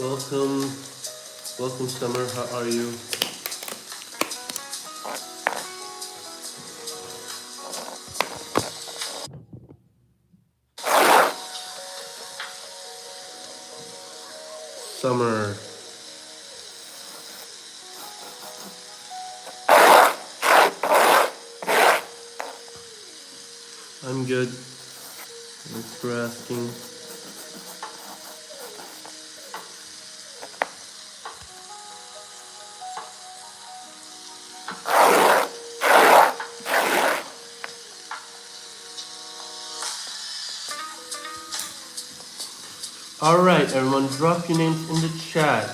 Welcome, welcome, Summer. How are you? Summer. I'm good. Thanks for asking. All right, everyone, drop your names in the chat.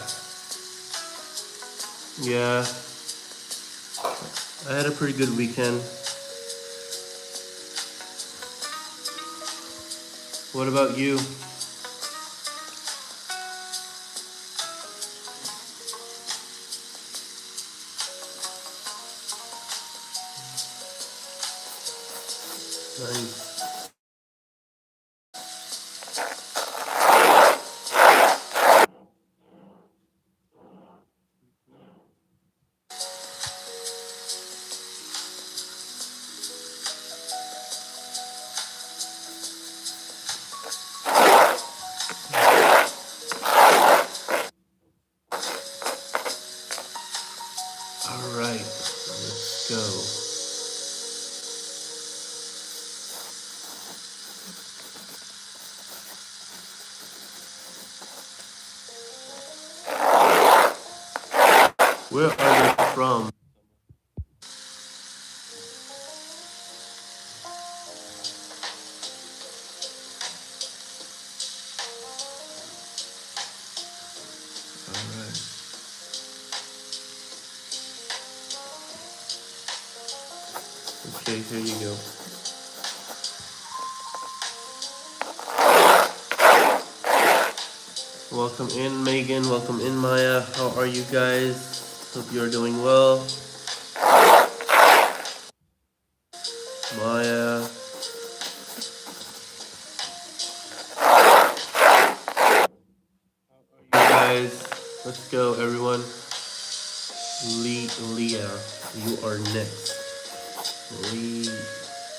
Yeah, I had a pretty good weekend. What about you? Nice. All right, let's go. Where are you from? All right. Okay, here you go. Welcome in, Megan. Welcome in, Maya. How are you guys? Hope you're doing well. Maya. You guys, let's go, everyone. Leah, you are next.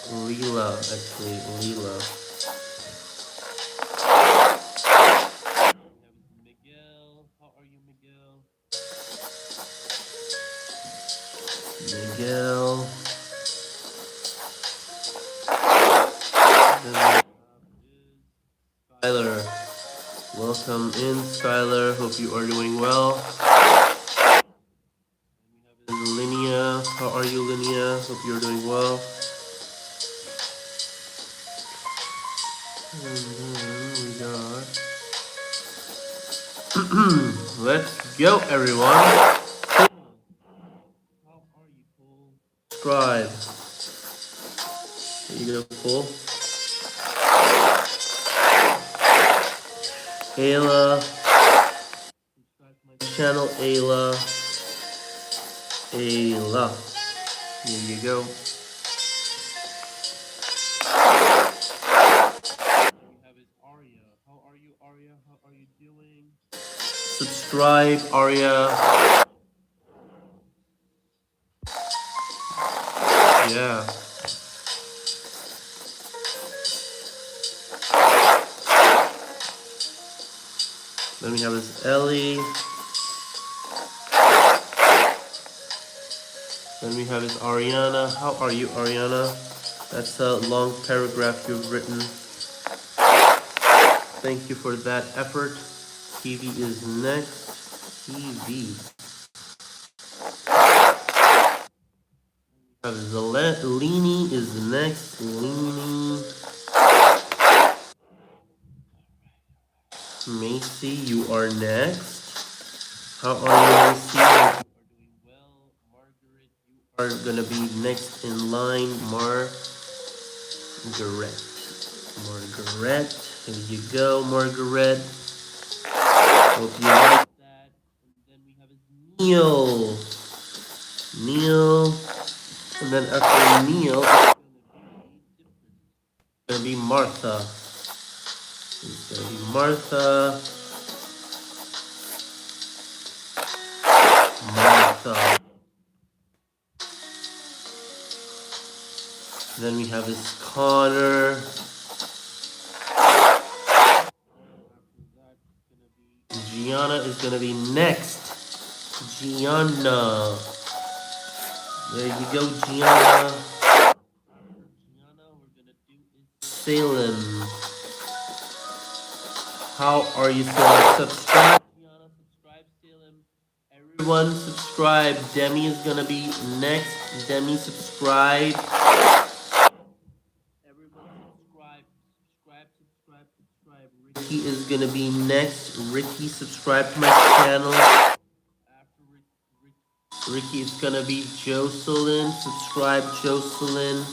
Leela, actually, Leela. Miguel, how are you, Miguel? Miguel. Skylar, welcome in, Skylar. Hope you are doing well. Linnea, how are you, Linnea? Hope you're doing well. And then we got. Let's go, everyone. How are you, Cole? Subscribe. There you go, Cole. Ayla. Subscribe to my channel, Ayla. Ayla. There you go. We have is Arya. How are you, Arya? How are you doing? Subscribe, Arya. Yeah. Then we have this Ellie. Then we have this Ariana. How are you, Ariana? That's a long paragraph you've written. Thank you for that effort. TV is next. TV. Leanie is next. Leanie. Macy, you are next. How are you, Macy? You are doing well. Margaret, you are gonna be next in line. Margaret. Here you go, Margaret. Hope you like that. And then we have Neil. And then after Neil, it's gonna be Martha. It's gonna be Martha. sub. Then we have this Connor. Gianna is gonna be next. Gianna. There you go, Gianna. Gianna, we're gonna do is Salem. How are you, Salem? Subscribe, Gianna. Subscribe, Salem. Everyone subscribe. Demi is gonna be next. Demi, subscribe. Everyone subscribe. Subscribe. Ricky is gonna be next. Ricky, subscribe to my channel. After Ricky is gonna be Jocelyn. Subscribe, Jocelyn.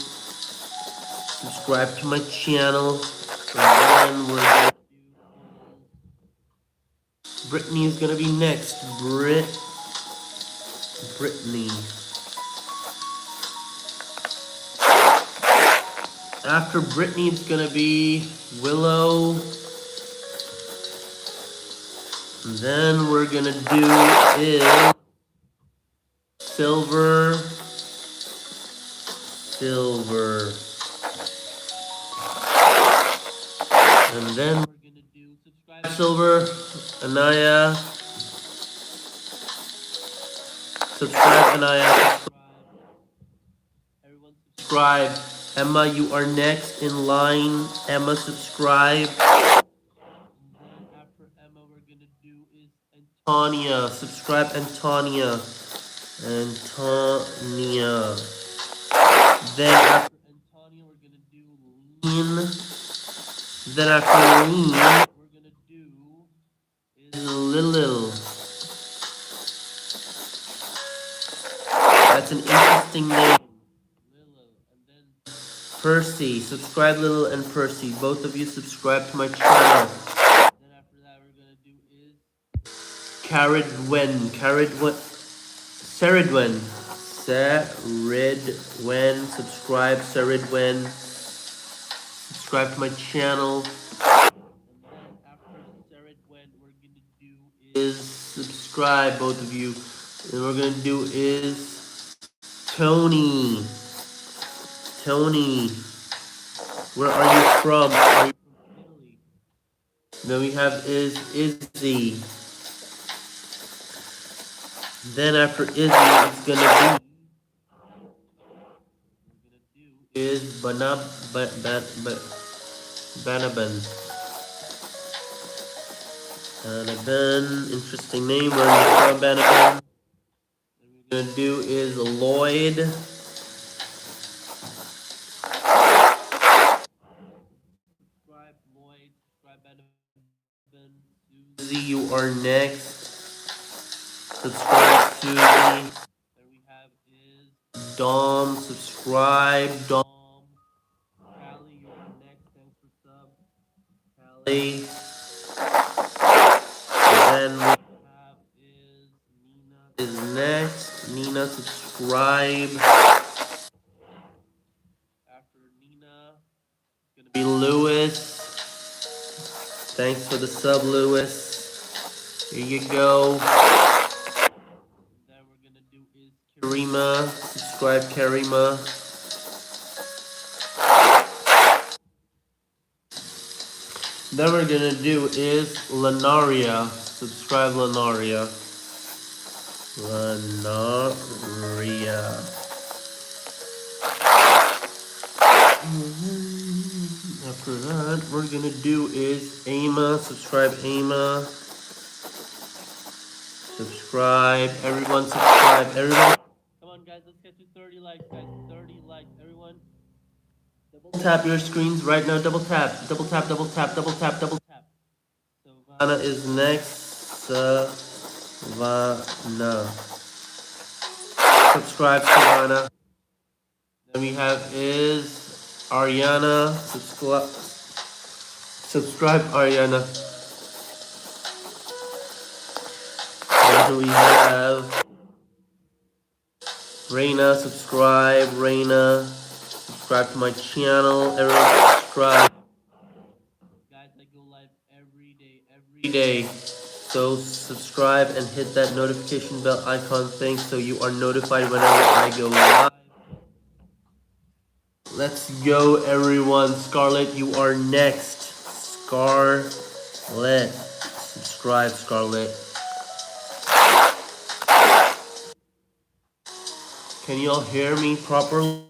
Subscribe to my channel. And then we're gonna do Brittany is gonna be next. Brittany. After Brittany, it's gonna be Willow. And then we're gonna do is Silver. And then we're gonna do subscribe Silver. Anaya. Subscribe, Anaya. Everyone subscribe. Emma, you are next in line. Emma, subscribe. And then after Emma, we're gonna do is Antonia. Subscribe, Antonia. Then after Antonia, we're gonna do Lean. Then after Lean, we're gonna do is Lil. That's an interesting name. Lil. And then Percy. Subscribe, Lil and Percy. Both of you subscribe to my channel. Then after that, we're gonna do is Caridwen. Saridwen. Subscribe, Saridwen. Subscribe to my channel. And then after Saridwen, we're gonna do is subscribe, both of you. And we're gonna do is Tony. Where are you from? Are you from Italy? Then we have is Izzy. Then after Izzy, it's gonna be is Banaban. Interesting name. Where are you from, Banaban? What we're gonna do is Lloyd. Subscribe, Lloyd. Subscribe, Banaban. Susie, you are next. Subscribe, Susie. Then we have is Dom. Subscribe, Dom. Callie, you are next. Thanks for sub. Callie. And then we have is Nina is next. Nina, subscribe. After Nina, it's gonna be Lewis. Thanks for the sub, Lewis. Here you go. Then we're gonna do is Karima. Subscribe, Karima. Then we're gonna do is Lanaria. Subscribe, Lanaria. After that, we're gonna do is Ama. Subscribe, Ama. Subscribe. Everyone subscribe. Everyone. Come on, guys. Let's get to 30 likes, guys. 30 likes. Everyone. Double tap your screens right now. Double tap. Double tap. Double tap. Double tap. Double tap. Savannah is next. Savannah. Subscribe, Savannah. Then we have is Ariana. Subscribe, Ariana. Then we have Reina. Subscribe, Reina. Subscribe to my channel. Everyone subscribe. Guys, I go live every day. So subscribe and hit that notification bell icon thing so you are notified whenever I go live. Let's go, everyone. Scarlett, you are next. Scarlett. Subscribe, Scarlett. Can you all hear me properly?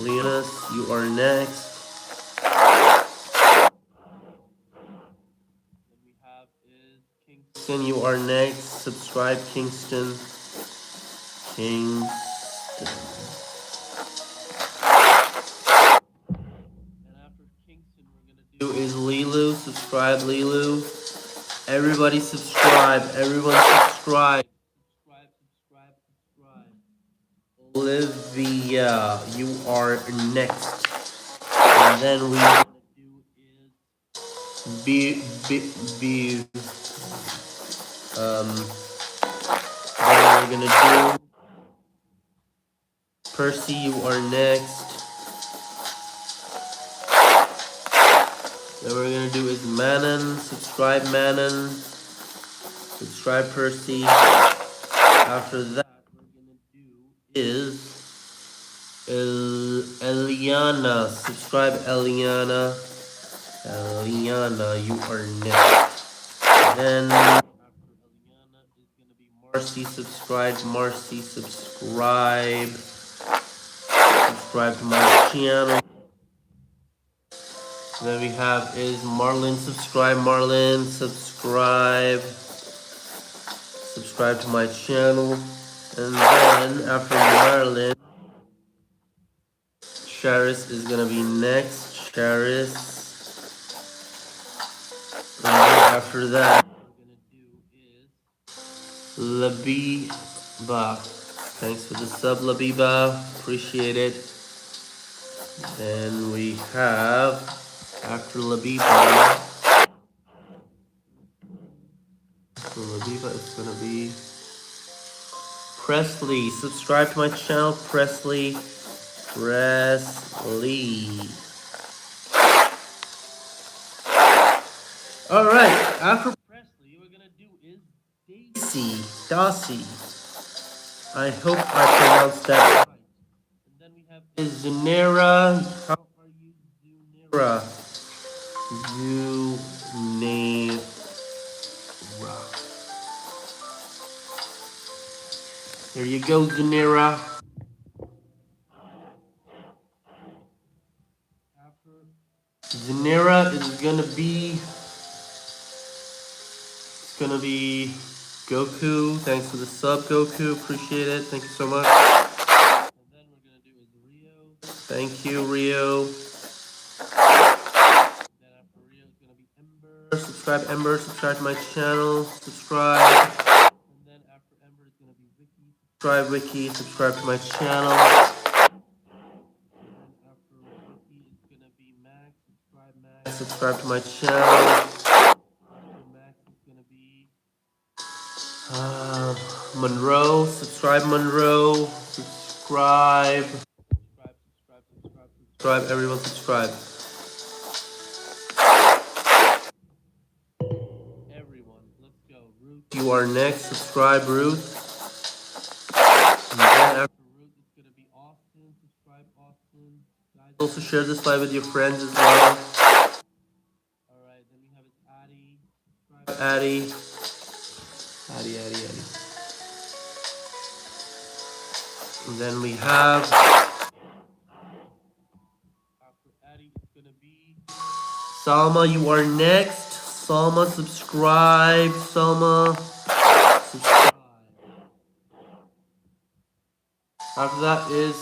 Leonis, you are next. We have is Kingston, you are next. Subscribe, Kingston. Kingston. And after Kingston, we're gonna do is Lilu. Subscribe, Lilu. Everybody subscribe. Everyone subscribe. Subscribe. Olivia, you are next. And then we gonna do is be then we're gonna do Percy, you are next. Then we're gonna do is Manon. Subscribe, Manon. Subscribe, Percy. After that, we're gonna do is Eliana. Subscribe, Eliana. Eliana, you are next. Then after Eliana is gonna be Marcy. Subscribe, Marcy. Subscribe. Subscribe to my channel. Then we have is Marlon. Subscribe, Marlon. Subscribe. Subscribe to my channel. And then after Marlon, Charis is gonna be next. Charis. And then after that, we're gonna do is Labiba. Thanks for the sub, Labiba. Appreciate it. Then we have after Labiba. So Labiba is gonna be Presley. Subscribe to my channel, Presley. Alright, after Presley, we're gonna do is Daisy. I hope I pronounced that right. And then we have is Zunera. How are you, Zunera? Zunera. There you go, Zunera. Zanera is gonna be Goku. Thanks for the sub, Goku. Appreciate it. Thank you so much. And then we're gonna do is Rio. Thank you, Rio. Then after Rio is gonna be Ember. Subscribe, Ember. Subscribe to my channel. Subscribe. And then after Ember is gonna be Vicky. Subscribe, Vicky. Subscribe to my channel. Subscribe to my channel. Max is gonna be Monroe. Subscribe, Monroe. Subscribe. Subscribe. Everyone subscribe. Everyone, let's go. Ruth, you are next. Subscribe, Ruth. And then after Ruth, it's gonna be Austin. Subscribe, Austin. Guys, also share this live with your friends as well. Addie. And then we have after Addie it's gonna be Salma, you are next. Salma, subscribe. Salma. Subscribe. After that is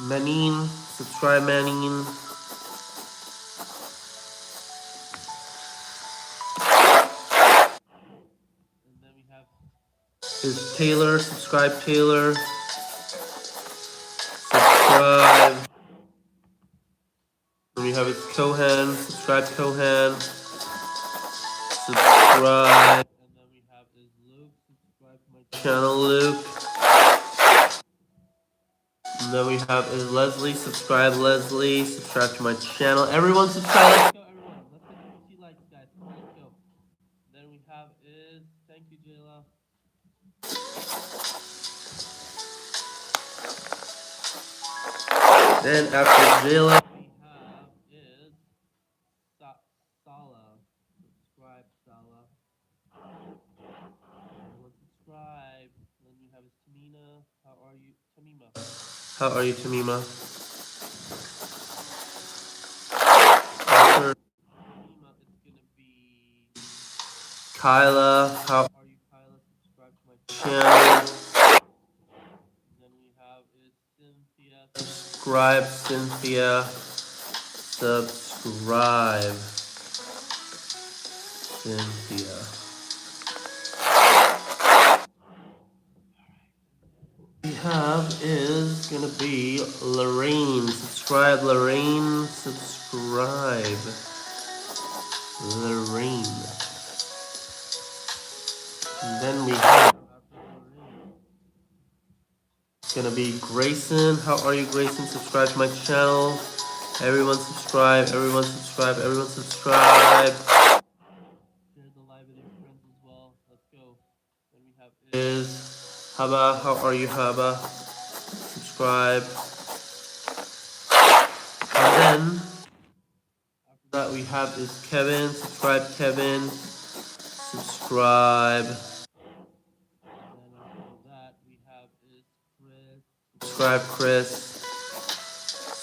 Manine. Subscribe, Manine. Is Taylor. Subscribe, Taylor. Subscribe. Then we have it's Kohan. Subscribe, Kohan. Subscribe. And then we have is Luke. Subscribe to my channel, Luke. And then we have is Leslie. Subscribe, Leslie. Subscribe to my channel. Everyone subscribe. Let's go, everyone. Let's get 50 likes, guys. Let's go. Then after Jayla, we have is Sala. Subscribe, Sala. Everyone subscribe. Then we have is Tamina. How are you, Tamima? How are you, Tamima? After Tamima, it's gonna be Kyla. How are you, Kyla? Subscribe to my channel. Then we have is Cynthia. Subscribe, Cynthia. Subscribe, Cynthia. We have is gonna be Lorraine. Subscribe, Lorraine. Subscribe, Lorraine. And then we have it's gonna be Grayson. How are you, Grayson? Subscribe to my channel. Everyone subscribe. Everyone subscribe. Everyone subscribe. Share the live with your friends as well. Let's go. Then we have is Haba. How are you, Haba? Subscribe. And then after that we have is Kevin. Subscribe, Kevin. Subscribe. And then after that we have is Chris. Subscribe, Chris.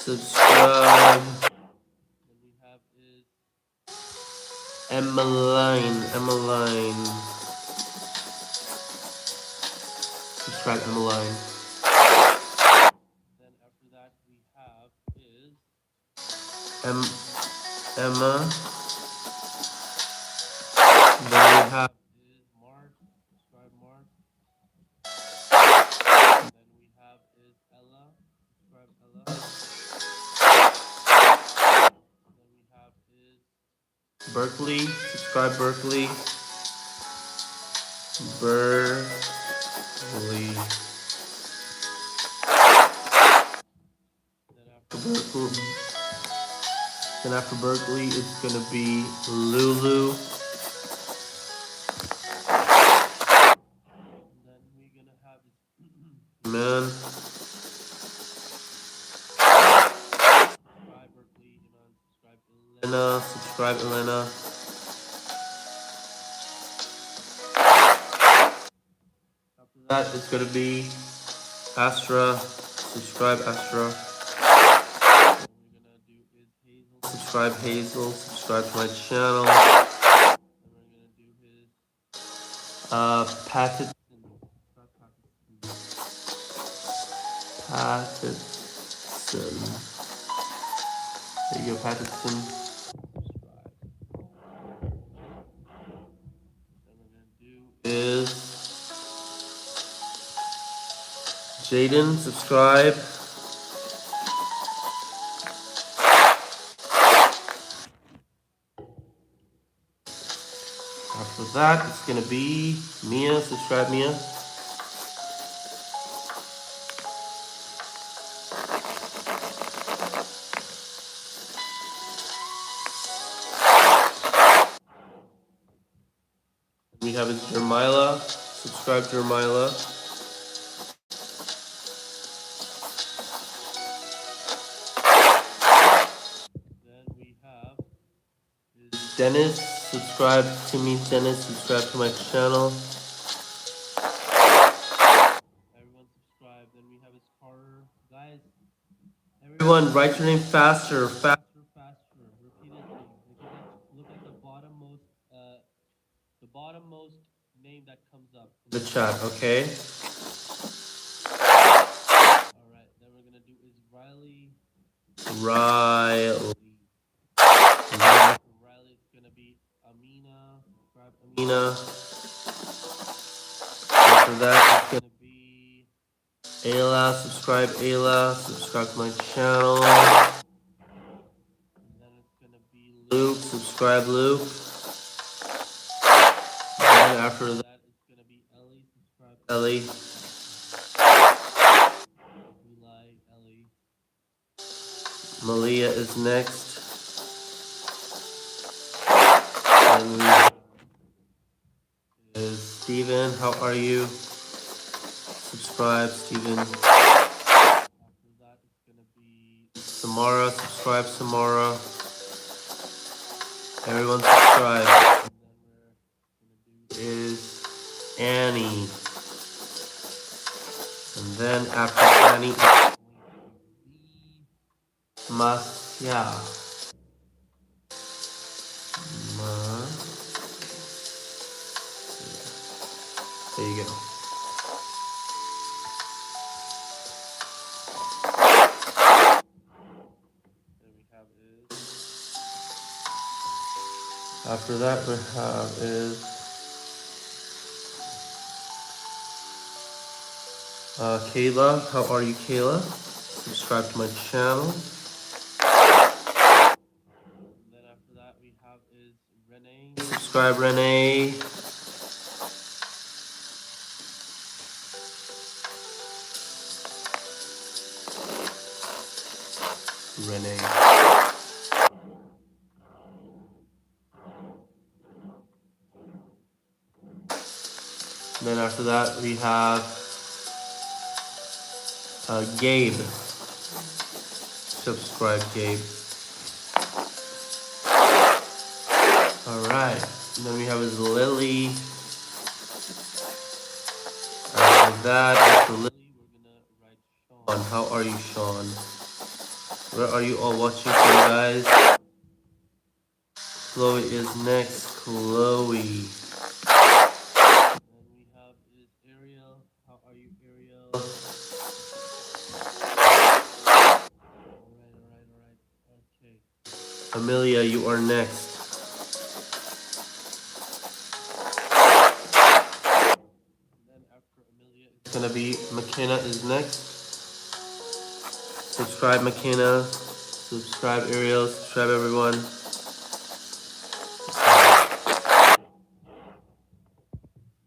Subscribe. Then we have is Emmeline. Emmeline. Subscribe, Emmeline. Then after that we have is Emma. Then we have is Mark. Subscribe, Mark. Then we have is Ella. Subscribe, Ella. Then we have is Berkeley. Subscribe, Berkeley. Berkeley. Then after Berkeley, it's gonna be Lulu. And then we're gonna have man. Subscribe Berkeley, Iman. Subscribe Elena. Subscribe Elena. After that, it's gonna be Astra. Subscribe Astra. What we're gonna do is Hazel. Subscribe Hazel. Subscribe to my channel. And we're gonna do his Patterson. Patterson. There you go, Patterson. Subscribe. Then we're gonna do is Jaden. Subscribe. After that, it's gonna be Mia. Subscribe, Mia. We have is Jermila. Subscribe, Jermila. Then we have is Dennis. Subscribe to me, Dennis. Subscribe to my channel. Everyone subscribe. Then we have is Carter. Guys, everyone write your name faster, faster, faster. Repeatedly. Look at the bottommost name that comes up in the chat, okay? Alright, then we're gonna do is Riley. Riley. And then after Riley, it's gonna be Amina. Subscribe, Amina. After that, it's gonna be Ayla. Subscribe, Ayla. Subscribe to my channel. And then it's gonna be Luke. Subscribe, Luke. And after that, it's gonna be Ellie. Subscribe, Ellie. We like Ellie. Malia is next. And we is Steven. How are you? Subscribe, Steven. After that, it's gonna be Samara, subscribe Samara. Everyone subscribe. Is Annie. And then after Annie, Masya. There you go. After that, we have is Kayla. How are you, Kayla? Subscribe to my channel. And then after that, we have is Renee. Subscribe, Renee. Renee. And then after that, we have Gabe. Subscribe, Gabe. Alright. And then we have is Lily. After Lily, we're gonna write Sean. How are you, Sean? Where are you all watching from, guys? Chloe is next. Chloe. And we have is Ariel. How are you, Ariel? Alright. Okay. Amelia, you are next. And then after Amelia, it's gonna be McKenna is next. Subscribe, McKenna. Subscribe, Ariel. Subscribe, everyone.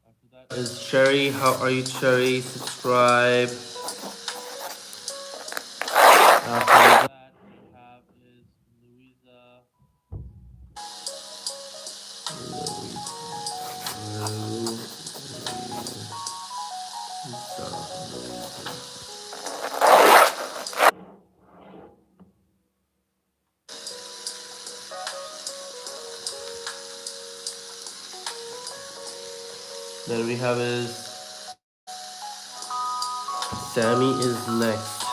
After that is Cherry. How are you, Cherry? Subscribe. After that, we have is Louisa. Then we have is Sammy is next.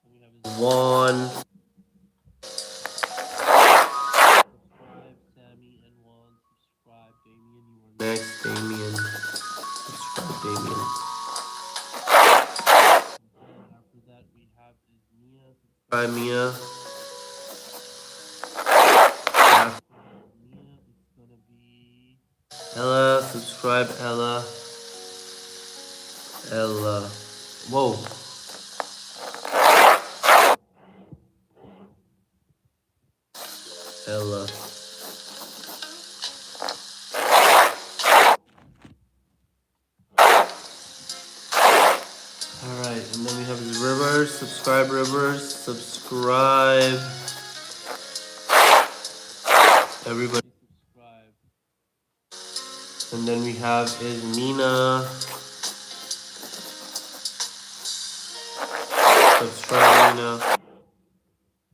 Then we have is Juan. Subscribe, Sammy and Juan. Subscribe, Damien. You are next, Damien. Subscribe, Damien. And after that, we have is Mia. Subscribe, Mia. Ella, subscribe, Ella. Ella. Whoa. Ella. Alright, and then we have Rivers. Subscribe, Rivers. Subscribe. Everybody subscribe. And then we have is Nina. Subscribe, Nina.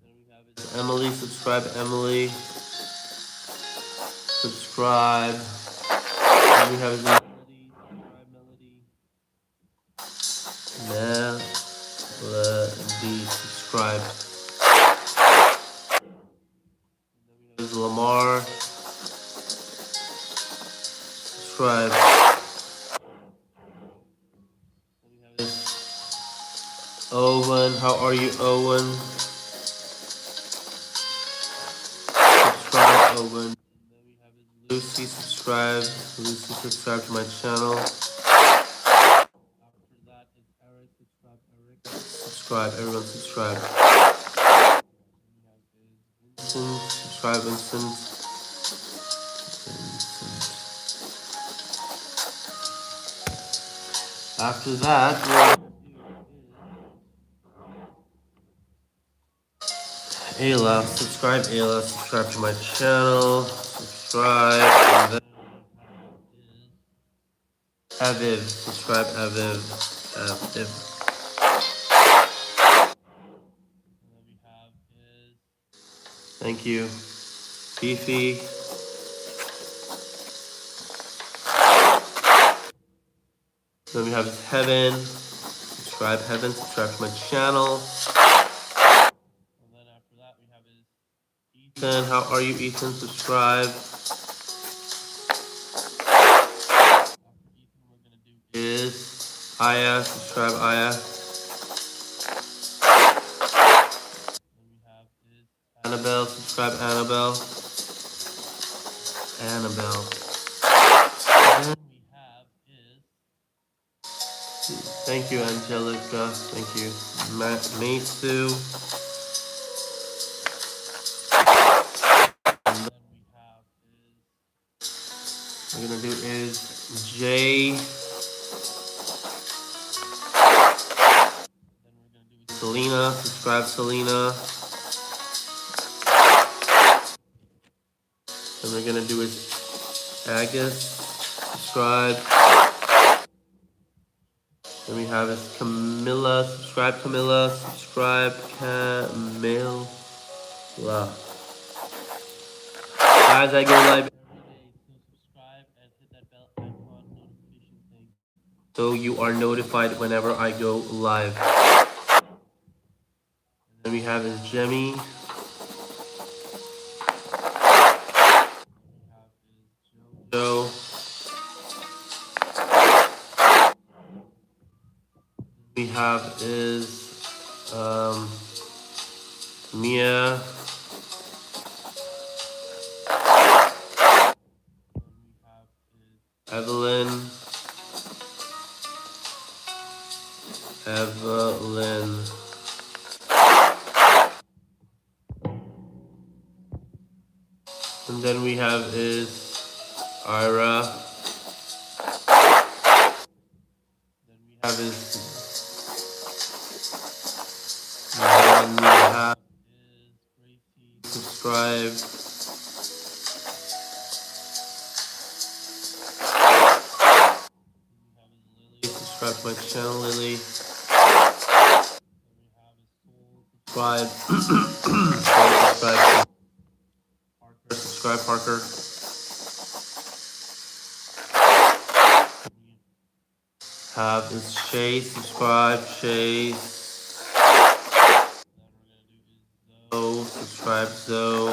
Then we have is Emily. Subscribe, Emily. Subscribe. Then we have is Melody. Subscribe, Melody. Melody. Subscribe. And then we have is Lamar. Subscribe. Then we have is Owen. How are you, Owen? Subscribe, Owen. And then we have is Lucy. Subscribe. Lucy, subscribe to my channel. After that is Eric. Subscribe, Eric. Subscribe, everyone subscribe. And we have is Vincent. Subscribe, Vincent. After that, Ayla, subscribe Ayla, subscribe to my channel, subscribe, and then Aviv, subscribe Aviv. If thank you, Fifi. Then we have Heaven. Subscribe, Heaven. Subscribe to my channel. And then after that, we have Ethan. How are you, Ethan? Subscribe. Is Aya. Subscribe, Aya. Then we have Annabelle. Subscribe, Annabelle. Annabelle. Then we have thank you, Angelica. Thank you, Mesu. And then we have we're gonna do is Jay. Then we're gonna do Selena. Subscribe, Selena. Then we're gonna do is Agus. Subscribe. Then we have is Camilla. Subscribe, Camilla. Subscribe, Camilla. Guys, I go live every day, so subscribe and hit that bell icon notification thing, so you are notified whenever I go live. And then we have is Jemmy. Joe. We have is Mia. Evelyn. Evelyn. And then we have is Ira. Then we have is then we have is Gracie. Subscribe. Subscribe to my channel, Lily. Subscribe. Subscribe. Parker. Subscribe, Parker. Have is Chase. Subscribe, Chase. Zoe. Subscribe, Zoe.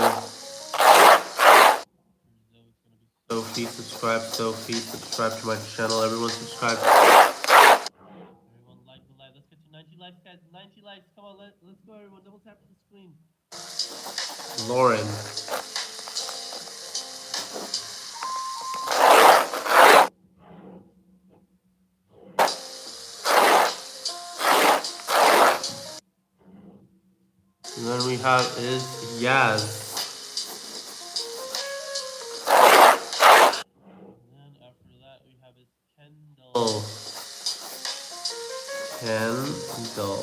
Sophie. Subscribe, Sophie. Subscribe to my channel. Everyone subscribe. Everyone like the live. Let's get to 90 likes, guys. 90 likes. Come on, let's go, everyone. Double tap to the screen. Lauren. And then we have is Yaz. And then after that we have is Kendall. Kendall.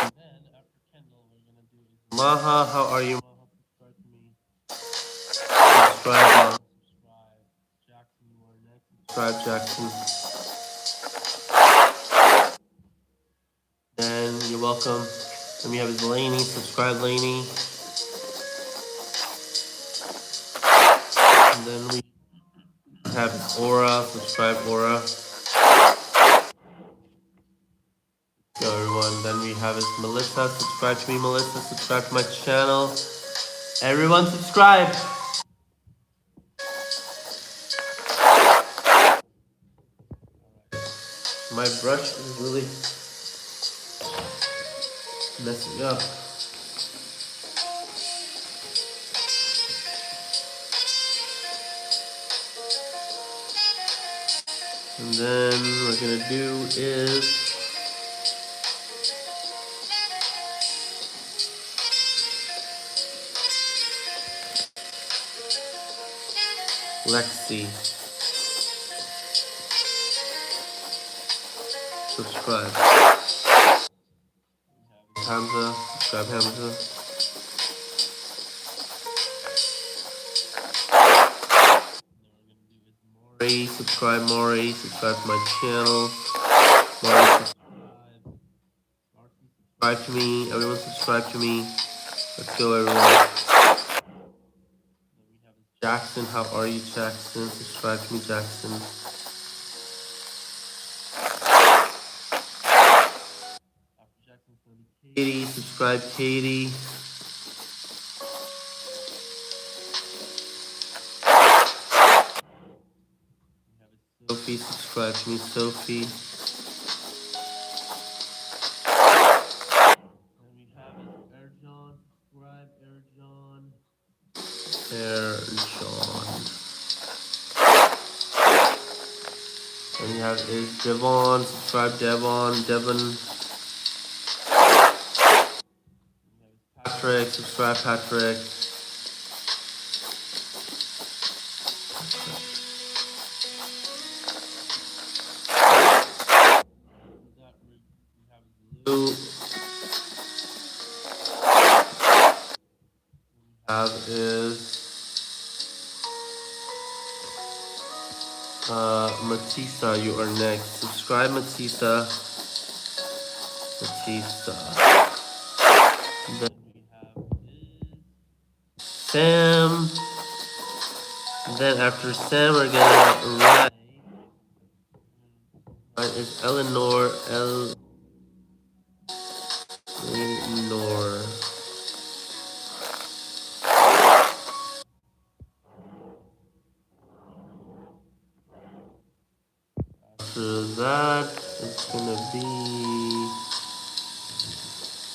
And then after Kendall we're gonna do is Maha. How are you, Maha? Subscribe to me. Subscribe, Maha. Subscribe. Jackson, you are next. Subscribe, Jackson. And you're welcome. Then we have is Lainey. Subscribe, Lainey. And then we have Aura. Subscribe, Aura. Go, everyone. Then we have is Melissa. Subscribe to me, Melissa. Subscribe to my channel. Everyone subscribe. My brush is really messing up. And then what we're gonna do is Lexi. Subscribe. Hamza. Subscribe, Hamza. subscribe Maury, subscribe to my channel. Maury, subscribe to me. Everyone subscribe to me. Let's go, everyone. Jackson, how are you, Jackson? Subscribe to me, Jackson. Katie, subscribe, Katie. Sophie, subscribe to me, Sophie. And we have Erjon, subscribe, Erjon. And we have is Devon, subscribe, Devon, Devon. Patrick, subscribe, Patrick. Lou. Have is Matisa, you are next. Subscribe, Matisa. Then we have Sam. Then after Sam, we're gonna write. Mine is Eleanor. Eleanor. After that, it's gonna be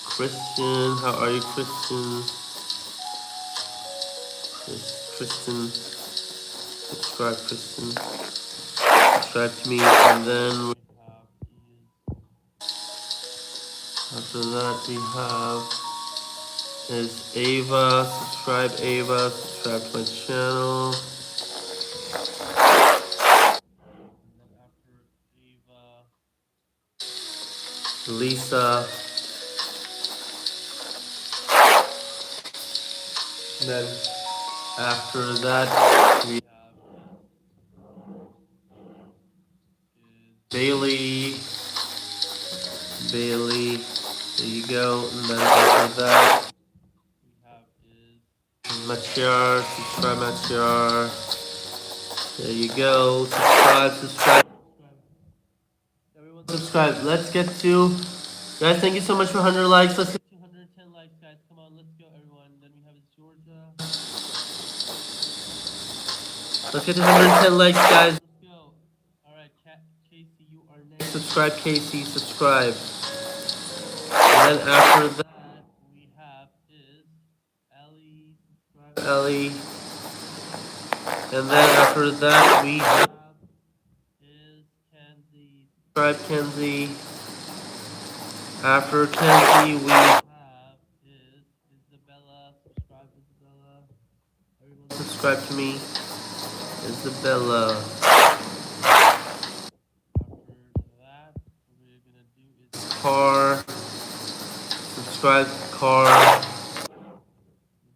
Christian. How are you, Christian? Kristen. Subscribe, Kristen. Subscribe to me, and then we have. After that, we have is Ava. Subscribe, Ava. Subscribe to my channel. Lisa. And then after that, we have Bailey. Bailey. There you go. And then after that, we have Machar. Subscribe, Machar. There you go. Subscribe. Everyone subscribe. Let's get to, guys, thank you so much for 100 likes. Let's get to 110 likes, guys. Come on, let's go, everyone. Then we have Georgia. Let's get to 110 likes, guys. Let's go. All right, Casey, you are next. Subscribe, Casey. Subscribe. And then after that, we have is Ellie. Subscribe, Ellie. And then after that, we have is Kenzie. Subscribe, Kenzie. After Kenzie, we have is Isabella. Subscribe, Isabella. Everyone subscribe to me. Isabella. After that, what we're gonna do is Car. Subscribe, Car.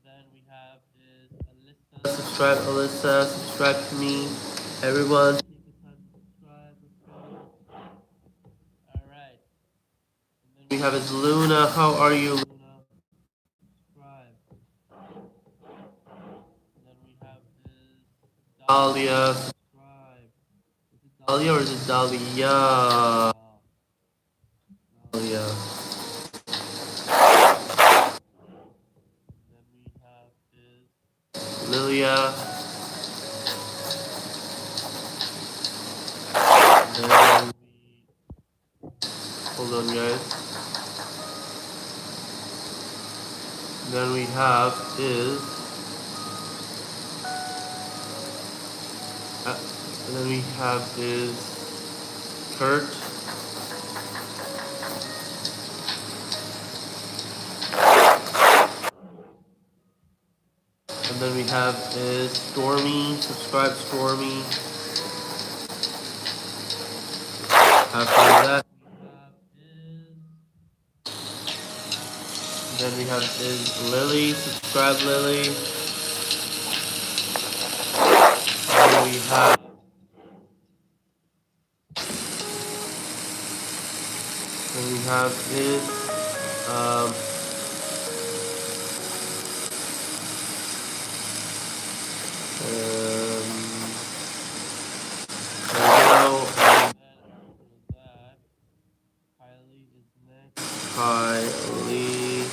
Then we have is Alyssa. Subscribe, Alyssa. Subscribe to me. Everyone, take the time to subscribe. Let's go. All right. And then we have is Luna. How are you, Luna? Subscribe. And then we have is Dahlia. Subscribe. Is it Dahlia or is it Dahlia? Dahlia. Then we have is Lilia. Then hold on, guys. Then we have is and then we have is Kurt. And then we have is Stormy. Subscribe, Stormy. After that, then we have is Lily. Subscribe, Lily. And then we have And we have is um, Kylie.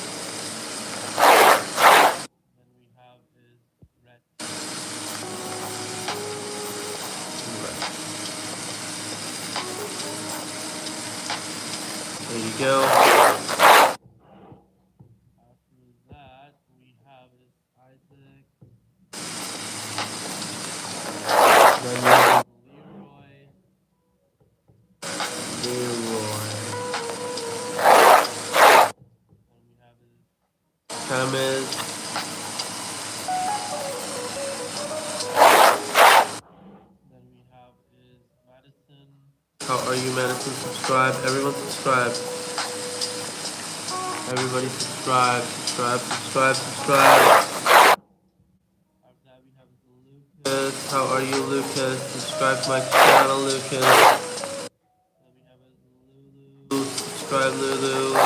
Then we have is red. There you go. After that, we have is Isaac. Then we have Leroy. Then we have is Thomas. Then we have is Madison. How are you, Madison? Subscribe. Everyone subscribe. Everybody subscribe. Subscribe. After that, we have Lucas. How are you, Lucas? Subscribe to my channel, Lucas. Then we have Lulu. Subscribe, Lulu. Then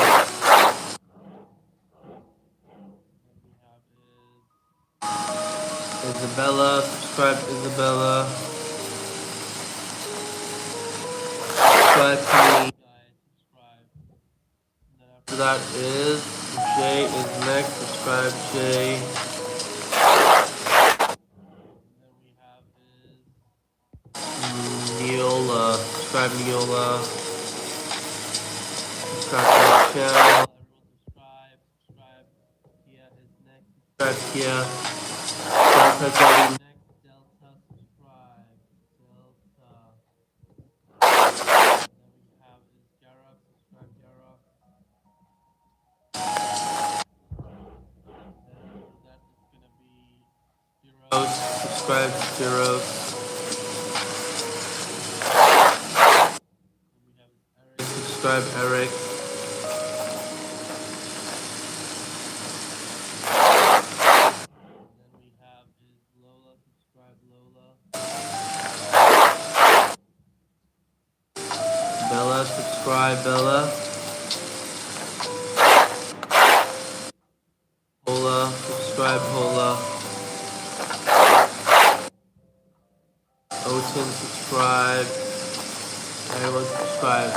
we have Isabella. Subscribe, Isabella. Subscribe to me. Subscribe. And then after that is Jay is next. Subscribe, Jay. Neola, subscribe Neola, subscribe to my channel, everyone subscribe, Kia is next, subscribe Kia, Delta's already next, Delta, subscribe, Delta, then we have is Garrock, subscribe Garrock, then after that is gonna be Spiros, subscribe Spiros. Subscribe Eric. Then we have is Lola. Subscribe Lola. Bella. Subscribe Bella. Hola. Subscribe Hola. Ocean. Subscribe. Everyone subscribe.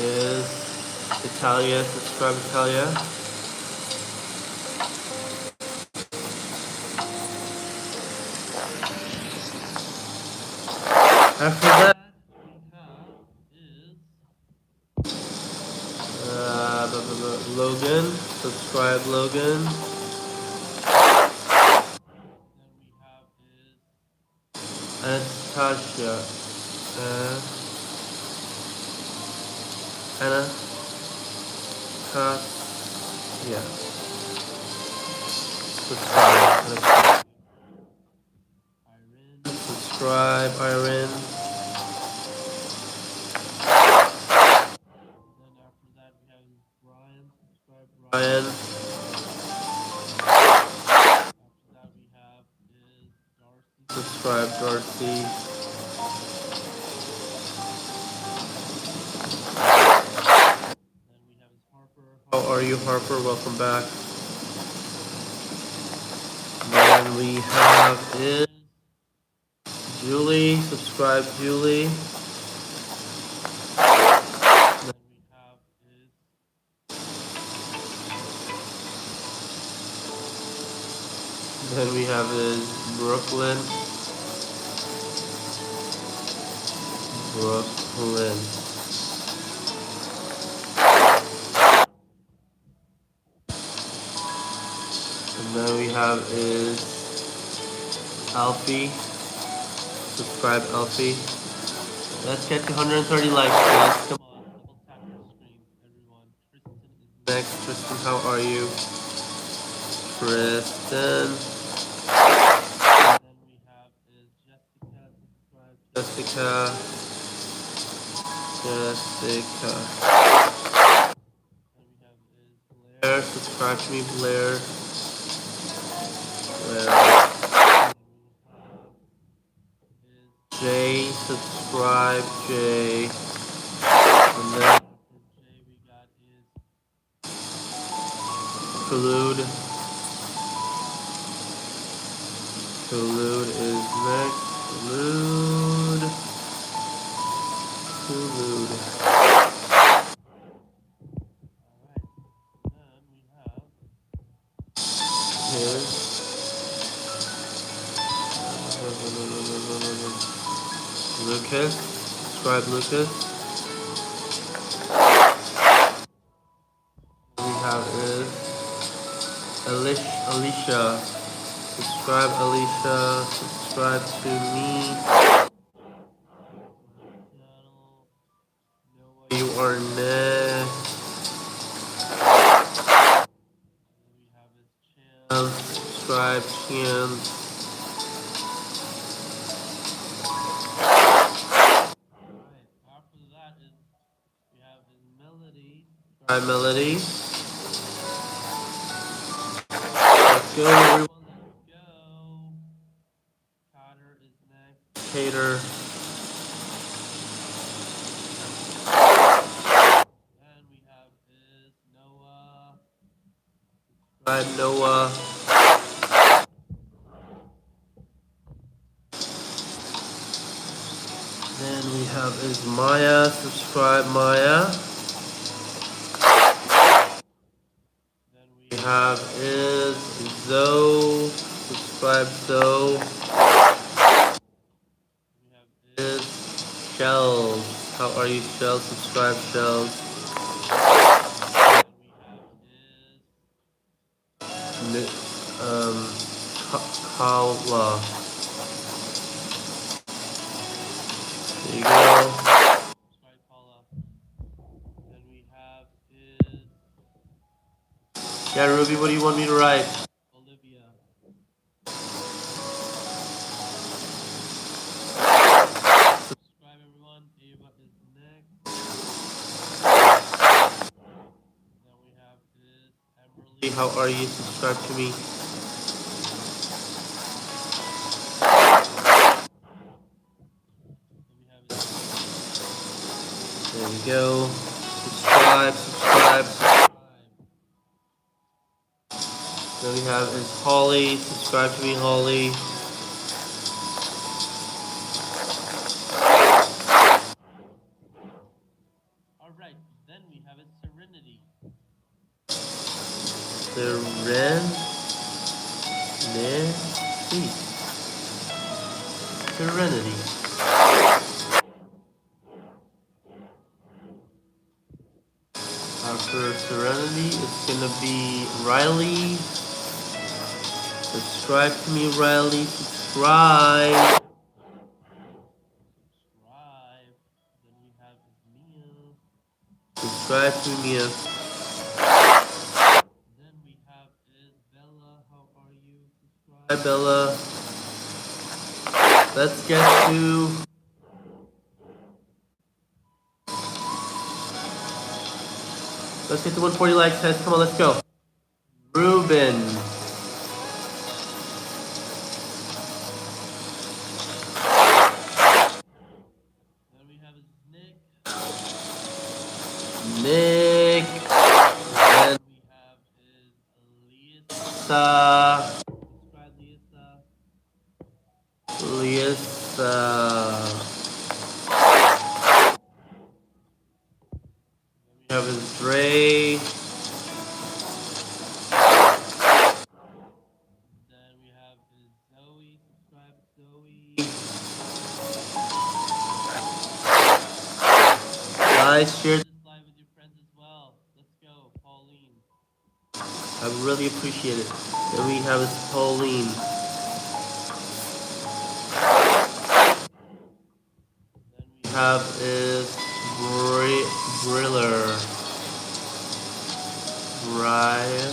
Is Italia, subscribe Italia. After that, we have is Logan, subscribe Logan. Then we have is Anastasia. Anna. Yeah. Subscribe. Irene. Subscribe, Irene. Then after that we have Brian. Subscribe, Brian. After that we have is Darcy. Subscribe, Darcy. How are you, Harper? Welcome back. Then we have is Julie. Subscribe, Julie. Then we have is Brooklyn. And then we have is Alfie. Subscribe, Alfie. Let's get to 130 likes, guys. Come on, double tap your screen, everyone. Tristan is next. Tristan, how are you? Tristan. And then we have is Jessica. Subscribe, Jessica. And we have is Blair. Subscribe to me, Blair. Jay, subscribe, Jay. And then Jay we got is Collude. Collude is next. Collude. Lucas, subscribe Lucas. We have is Alicia, subscribe Alicia, subscribe to me. You are next. We have his Chance, subscribe Chance. After that is we have his Melody. Hi Melody. Let's go everyone. Let's go. Carter is next. Cater. And we have is Noah. Subscribe Noah. Then we have is Maya. Subscribe Maya. We have is Zoe, subscribe Zoe. We have is Shells. How are you, Shells? Subscribe Shells. We have is Kawa. There you go. Subscribe Paula. Then we have is yeah, Ruby. What do you want me to write? Olivia. Subscribe everyone. Ava is next. Then we have is Emily. How are you? Subscribe to me. There we go. Subscribe, subscribe, subscribe. Then we have is Holly. Subscribe to me, Holly. Alright, then we have is Serenity. Serenity. After Serenity, it's gonna be Riley. Subscribe to me, Riley. Subscribe. Then we have Mia. Subscribe to Mia. Then we have is Bella. How are you? Subscribe, Bella. Let's get to let's get to 140 likes, guys. Come on, let's go. Ruben. Then we have Nick. Nick. Then we have is Lisa. Subscribe, Lisa. Lisa. Then we have is Dre. Then we have is Zoe. Subscribe, Zoe. Guys, share this live with your friends as well. Let's go, Pauline. I really appreciate it. Then we have is Pauline. Then we have is Briller. Briller.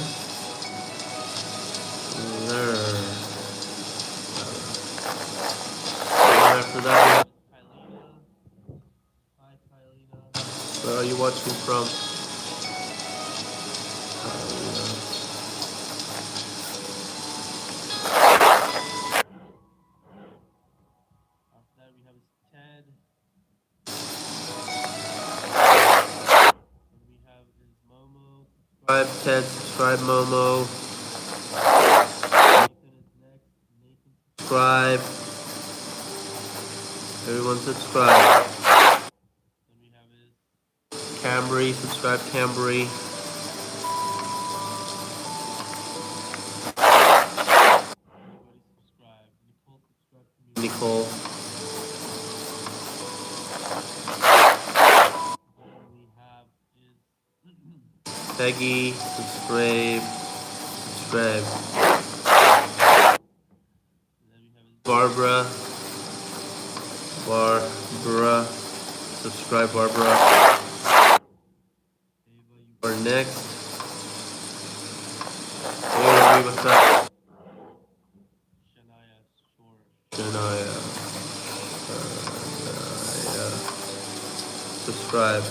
After that, where are you watching from? Ted, subscribe Momo. Subscribe. Everyone subscribe. Then we have is Cambry, subscribe Cambry. Nicole. Peggy, subscribe. Barbara, subscribe Barbara. You are next. Hey, what's up? Shania. Subscribe.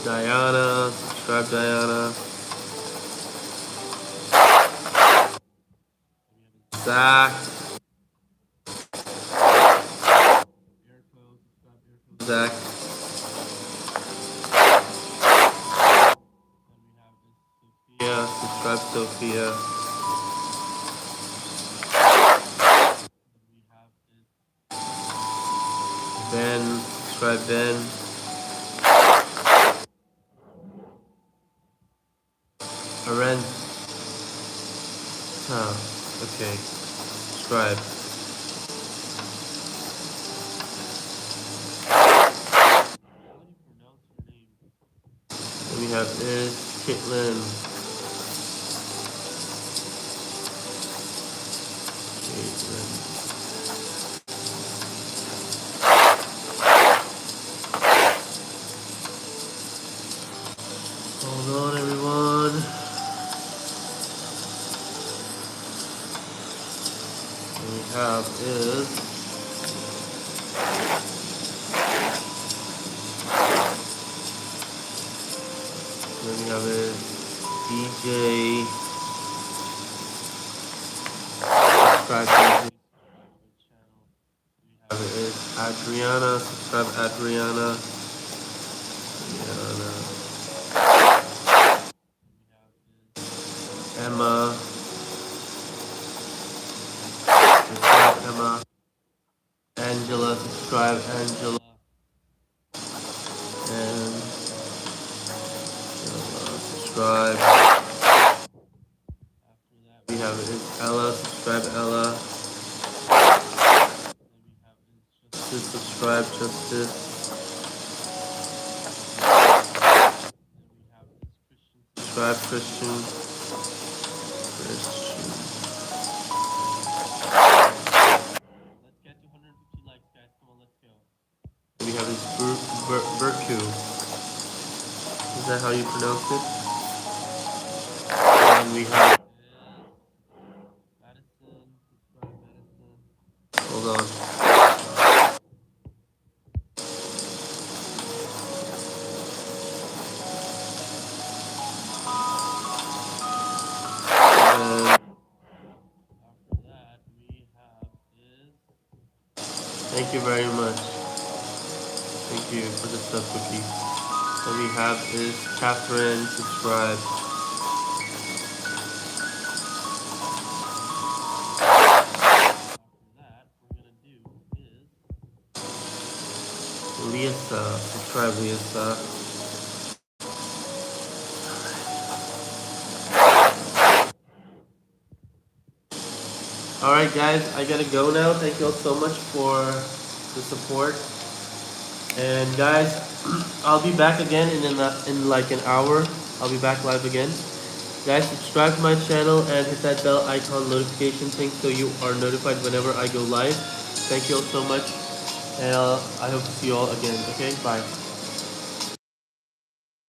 Diana, subscribe Diana. Zach. Zach. Yeah, subscribe Sophia. Ben, subscribe Ben. Aren. Okay. Subscribe. Then we have is Caitlin. Hold on, everyone. What we have is DJ. Subscribe DJ. We have is Adriana. Subscribe Adriana. Emma. Subscribe Emma. Angela. Subscribe Angela. And subscribe. After that, we have is Ella. Subscribe Ella. Justice. Subscribe Justice. Subscribe Christian. Let's get to 150 likes, guys. Come on, let's go. And we have this Berku. Is that how you pronounce it? And we have Madison. Subscribe Madison. Hold on. Thank you very much. Thank you for the sub cookie. What we have is Catherine, subscribe. After that, we're gonna do is Lisa, subscribe Lisa. Alright guys, I gotta go now. Thank you all so much for the support. And guys, I'll be back again in like an hour. I'll be back live again. Guys, subscribe to my channel and hit that bell icon notification thing so you are notified whenever I go live. Thank you all so much. And I hope to see you all again. Okay, bye.